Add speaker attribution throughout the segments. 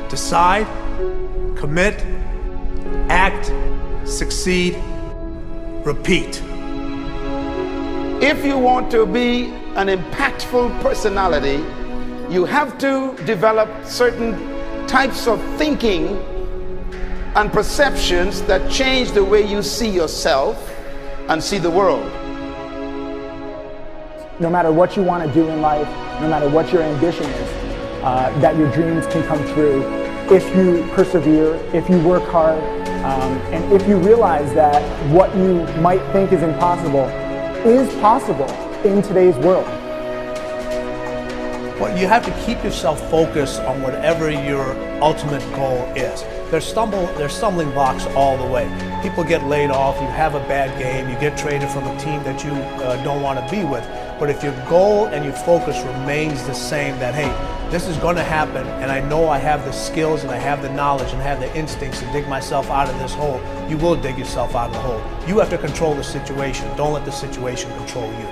Speaker 1: Decide, commit, act, succeed, repeat.
Speaker 2: If you want to be an impactful personality, you have to develop certain types of thinking and perceptions that change the way you see yourself and see the world.
Speaker 3: No matter what you want to do in life, no matter what your ambition is, that your dreams can come true if you persevere, if you work hard, and if you realize that what you might think is impossible is possible in today's world.
Speaker 1: Well, you have to keep yourself focused on whatever your ultimate goal is. There's stumbling blocks all the way. People get laid off, you have a bad game, you get traded from a team that you don't want to be with. But if your goal and your focus remains the same, that hey, this is going to happen, and I know I have the skills and I have the knowledge and I have the instincts to dig myself out of this hole, you will dig yourself out of the hole. You have to control the situation. Don't let the situation control you.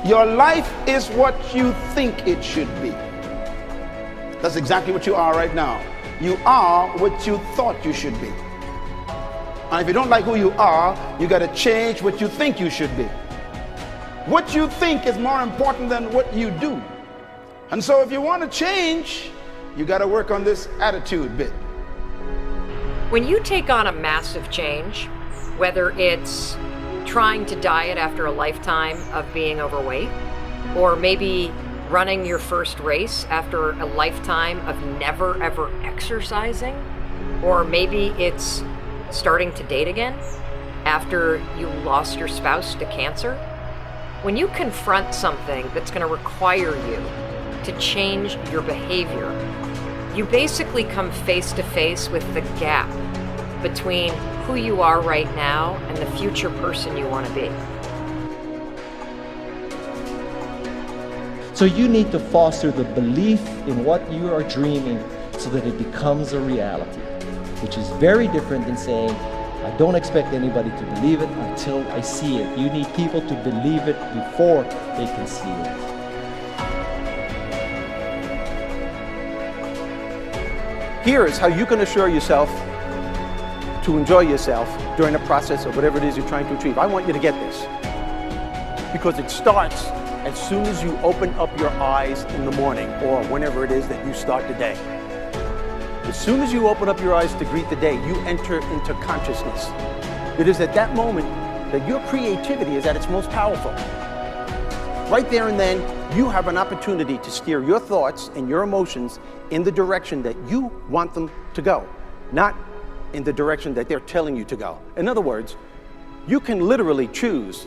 Speaker 2: Your life is what you think it should be. That's exactly what you are right now. You are what you thought you should be. And if you don't like who you are, you got to change what you think you should be. What you think is more important than what you do. And so if you want to change, you got to work on this attitude bit.
Speaker 4: When you take on a massive change, whether it's trying to diet after a lifetime of being overweight, or maybe running your first race after a lifetime of never ever exercising, or maybe it's starting to date again after you lost your spouse to cancer. When you confront something that's going to require you to change your behavior, you basically come face to face with the gap between who you are right now and the future person you want to be.
Speaker 5: So you need to foster the belief in what you are dreaming so that it becomes a reality, which is very different than saying, I don't expect anybody to believe it until I see it. You need people to believe it before they can see it.
Speaker 6: Here is how you can assure yourself to enjoy yourself during the process of whatever it is you're trying to achieve. I want you to get this, because it starts as soon as you open up your eyes in the morning, or whenever it is that you start the day. As soon as you open up your eyes to greet the day, you enter into consciousness. It is at that moment that your creativity is at its most powerful. Right there and then, you have an opportunity to steer your thoughts and your emotions in the direction that you want them to go, not in the direction that they're telling you to go. In other words, you can literally choose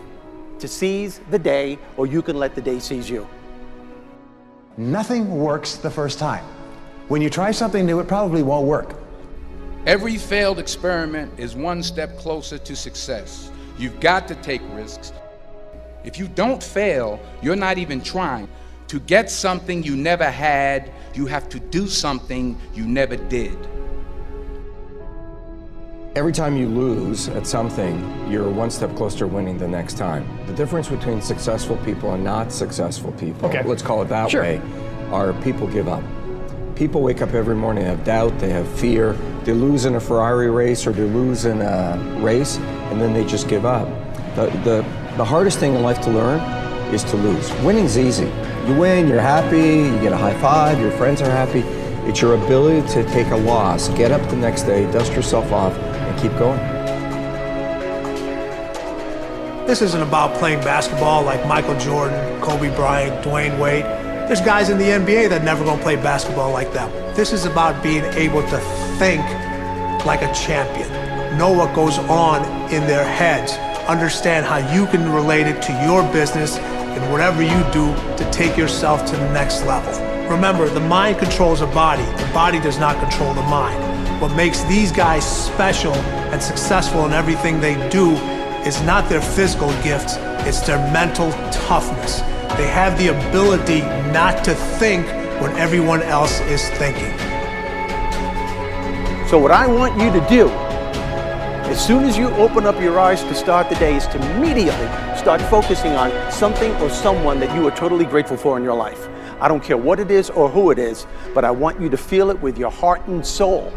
Speaker 6: to seize the day, or you can let the day seize you.
Speaker 7: Nothing works the first time. When you try something new, it probably won't work.
Speaker 8: Every failed experiment is one step closer to success. You've got to take risks. If you don't fail, you're not even trying. To get something you never had, you have to do something you never did.
Speaker 9: Every time you lose at something, you're one step closer to winning the next time. The difference between successful people and not successful people, let's call it that way, are people give up. People wake up every morning, they have doubt, they have fear, they lose in a Ferrari race or they lose in a race, and then they just give up. The hardest thing in life to learn is to lose. Winning's easy. You win, you're happy, you get a high five, your friends are happy. It's your ability to take a loss, get up the next day, dust yourself off, and keep going.
Speaker 1: This isn't about playing basketball like Michael Jordan, Kobe Bryant, Dwayne Wade. There's guys in the NBA that never gonna play basketball like them. This is about being able to think like a champion, know what goes on in their heads, understand how you can relate it to your business and whatever you do to take yourself to the next level. Remember, the mind controls the body does not control the mind. What makes these guys special and successful in everything they do is not their physical gifts, it's their mental toughness. They have the ability not to think when everyone else is thinking.
Speaker 6: So what I want you to do As soon as you open up your eyes to start the day, is to immediately start focusing on something or someone that you are totally grateful for in your life. I don't care what it is or who it is, but I want you to feel it with your heart and soul.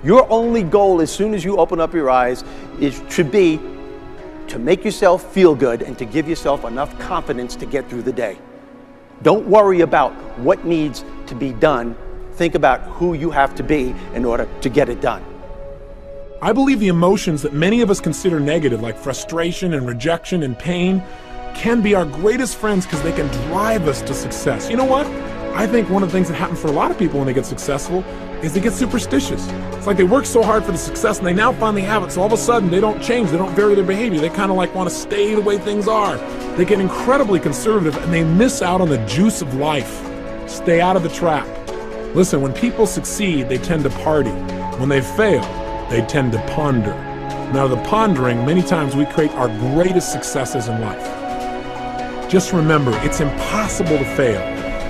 Speaker 6: Your only goal as soon as you open up your eyes should be to make yourself feel good and to give yourself enough confidence to get through the day. Don't worry about what needs to be done. Think about who you have to be in order to get it done.
Speaker 10: I believe the emotions that many of us consider negative, like frustration and rejection and pain, can be our greatest friends because they can drive us to success. You know what? I think one of the things that happens for a lot of people when they get successful is they get superstitious. It's like they work so hard for the success and they now finally have it, so all of a sudden they don't change, they don't vary their behavior, they kind of like want to stay the way things are. They get incredibly conservative and they miss out on the juice of life. Stay out of the trap. Listen, when people succeed, they tend to party. When they fail, they tend to ponder. Now, the pondering, many times we create our greatest successes in life. Just remember, it's impossible to fail.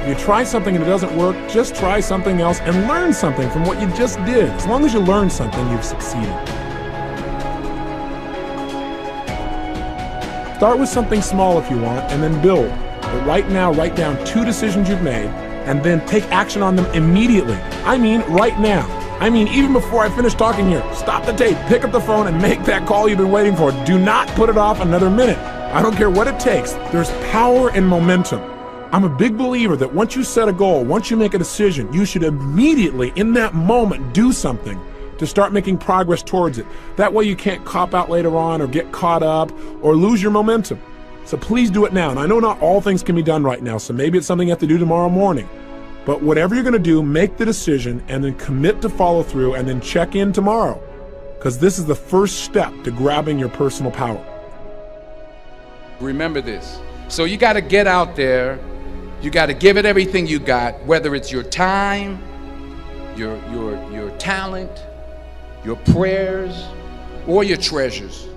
Speaker 10: If you try something and it doesn't work, just try something else and learn something from what you just did. As long as you learn something, you've succeeded. Start with something small if you want, and then build. But right now, write down 2 decisions you've made, and then take action on them immediately. I mean, right now. I mean, even before I finish talking here, stop the tape, pick up the phone, and make that call you've been waiting for. Do not put it off another minute. I don't care what it takes. There's power in momentum. I'm a big believer that once you set a goal, once you make a decision, you should immediately, in that moment, do something to start making progress towards it. That way you can't cop out later on or get caught up or lose your momentum. So please do it now. And I know not all things can be done right now, so maybe it's something you have to do tomorrow morning. But whatever you're going to do, make the decision and then commit to follow through and then check in tomorrow. Because this is the first step to grabbing your personal power.
Speaker 8: Remember this. So you got to get out there. You got to give it everything you got, whether it's your time, your talent, your prayers, or your treasures.